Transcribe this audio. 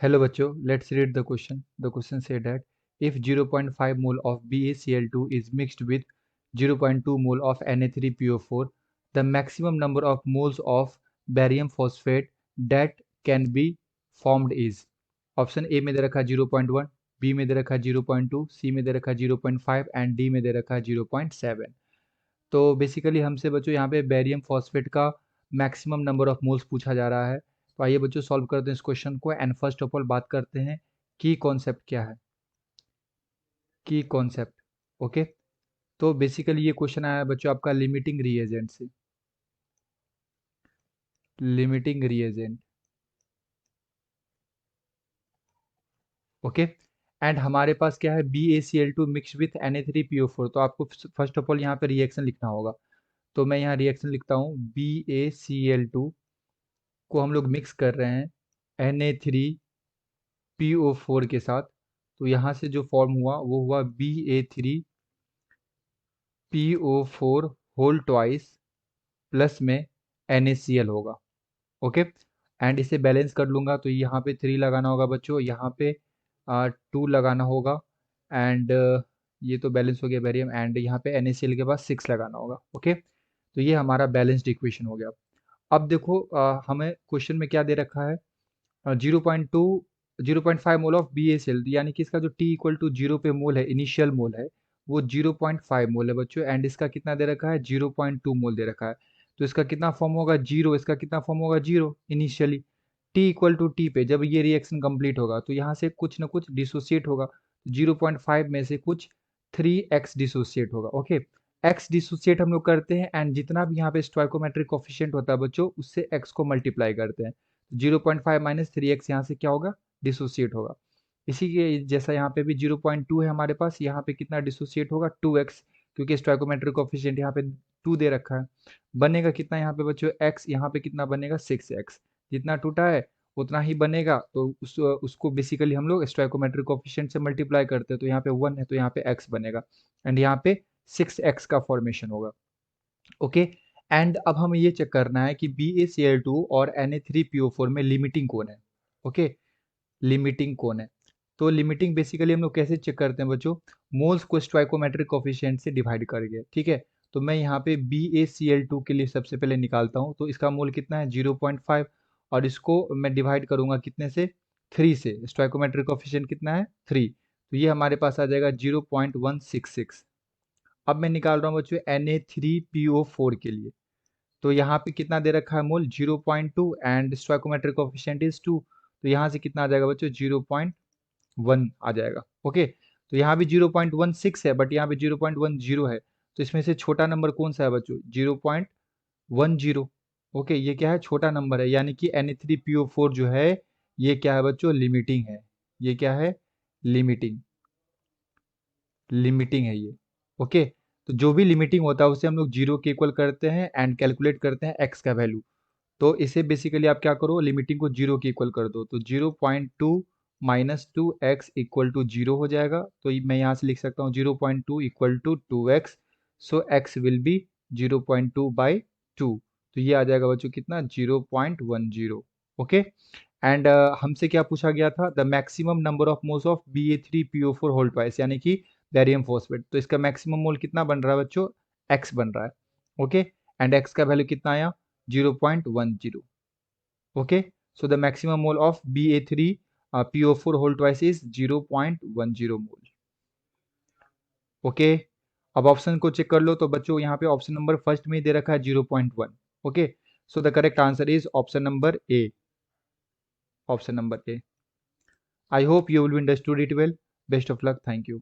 Hello बच्चों, let's read the question. The question said that if 0.5 mole of BaCl2 is mixed with 0.2 mole of Na3PO4, the maximum number of moles of barium phosphate that can be formed is. Option A में दे रखा 0.1, B में दे रखा 0.2, सी में दे रखा 0.5 and D में दे रखा 0.7. तो basically हमसे बच्चों यहाँ पे बेरियम फॉस्फेट का मैक्सिमम नंबर ऑफ मोल्स पूछा जा रहा है। तो आइए बच्चों सॉल्व करते हैं इस क्वेश्चन को एंड फर्स्ट ऑफ ऑल बात करते हैं की कॉन्सेप्ट क्या है। की कॉन्सेप्ट, ओके। तो बेसिकली ये क्वेश्चन आया है बच्चों आपका लिमिटिंग रिएजेंट से। Limiting reagent, okay. एंड हमारे पास क्या है BaCl2 मिक्स विथ Na3PO4। तो आपको फर्स्ट ऑफ ऑल यहाँ पे रिएक्शन लिखना होगा। तो मैं यहाँ रिएक्शन लिखता हूँ BaCl2 को हम लोग मिक्स कर रहे हैं Na3PO4 के साथ। तो यहाँ से जो फॉर्म हुआ वो हुआ Ba3PO4 होल ट्वाइस प्लस में NaCl होगा, ओके। एंड इसे बैलेंस कर लूँगा तो यहाँ पे 3 लगाना होगा बच्चों, यहाँ पे 2 लगाना होगा एंड ये तो बैलेंस हो गया बेरियम एंड यहाँ पे NaCl के पास 6 लगाना होगा, ओके। तो ये हमारा बैलेंस्ड इक्वेशन हो गया। अब देखो हमें क्वेश्चन में क्या दे रखा है 0.5 मोल ऑफ BaCl, यानी कि इसका जो T इक्वल टू 0 पे मोल है, इनिशियल मोल है वो 0.5 मोल है बच्चों एंड इसका कितना दे रखा है 0.2 मोल दे रखा है। तो इसका कितना फॉर्म होगा 0, इसका कितना फॉर्म होगा 0 initially. T equal to t पे जब ये रिएक्शन कंप्लीट होगा तो यहाँ से कुछ ना कुछ डिसोसिएट होगा। 0.5 में से कुछ 3x डिसोसिएट होगा, ओके। x डिसोसिएट हम लोग करते हैं एंड जितना भी यहाँ पे स्टोइकोमेट्रिक कोफिशिएंट होता है बच्चों उससे x को मल्टीप्लाई करते हैं। 0.5 माइनस 3x यहाँ से क्या होगा डिसोसिएट होगा। इसी के जैसा यहाँ पे भी 0.2 है हमारे पास, यहाँ पे कितना डिसोसिएट होगा 2x, क्योंकि स्टोइकोमेट्रिक कोफिशिएंट यहाँ पे 2 दे रखा है। बनेगा कितना यहाँ पे बच्चों x, यहाँ पे कितना बनेगा 6x। जितना टूटा है उतना ही बनेगा तो उसको बेसिकली हम लोग स्टोइकोमेट्रिक कोफिशिएंट से मल्टीप्लाई करते हैं। तो यहाँ पे 1 है तो यहाँ पे x बनेगा एंड यहाँ पे 6x का फॉर्मेशन होगा, ओके। एंड अब हमें ये चेक करना है कि BaCl2 और Na3PO4 में लिमिटिंग कौन है, ओके। लिमिटिंग कौन है, तो लिमिटिंग बेसिकली हम लोग कैसे चेक करते हैं बच्चों, मोल्स को स्टोइकोमेट्रिक कोफिशिएंट से डिवाइड करके, ठीक है। तो मैं यहाँ पे BaCl2 के लिए सबसे पहले निकालता हूँ। तो इसका मोल कितना है 0.5 और इसको मैं डिवाइड करूंगा कितने से 3 से। स्टोइकोमेट्रिक कोफिशिएंट कितना है 3, तो ये हमारे पास आ जाएगा 0.166। अब मैं निकाल रहा हूँ बच्चों Na3PO4 के लिए। तो यहाँ पे कितना दे रखा है मोल 0.2 एंड स्टोइकोमेट्रिक कोफिशिएंट इज 2। तो यहाँ से कितना आ जाएगा बच्चों 0.1 आ जाएगा, ओके। तो यहाँ भी 0.16 है बट यहाँ पे 0.10 है। तो इसमें से छोटा नंबर कौन सा है बच्चों 0.10, ओके। ये क्या है छोटा नंबर है, यानी कि Na3PO4 जो है ये क्या है बच्चों लिमिटिंग है। ये क्या है लिमिटिंग, लिमिटिंग है ये, ओके। तो जो भी लिमिटिंग होता है उसे हम लोग 0 के इक्वल करते हैं एंड कैलकुलेट करते हैं x का वैल्यू। तो इसे बेसिकली आप क्या करो लिमिटिंग को 0 के इक्वल कर दो। तो 0.2 माइनस 2x इक्वल टू 0 हो जाएगा। तो मैं यहाँ से लिख सकता हूँ 0.2 equal to 2x, so x will be 0.2 by 2। तो ये आ जाएगा बच्चों कितना 0.10, ओके। एंड हमसे क्या पूछा गया था the maximum number of moles of Ba3PO4 whole twice, यानी कि बेरियम फॉस्फेट। तो इसका मैक्सिमम मोल कितना बन रहा है बच्चों x बन रहा है, ओके। एंड x का वैल्यू कितना आया 0.10, okay. So the maximum mole of Ba3PO4 whole twice is 0.10 mole, okay. अब ऑप्शन को चेक कर लो तो बच्चों यहाँ पे ऑप्शन नंबर फर्स्ट में दे रखा है 0.1, okay. So the correct answer is option number A, option number A. I hope you will understood it well. Best of luck, thank you.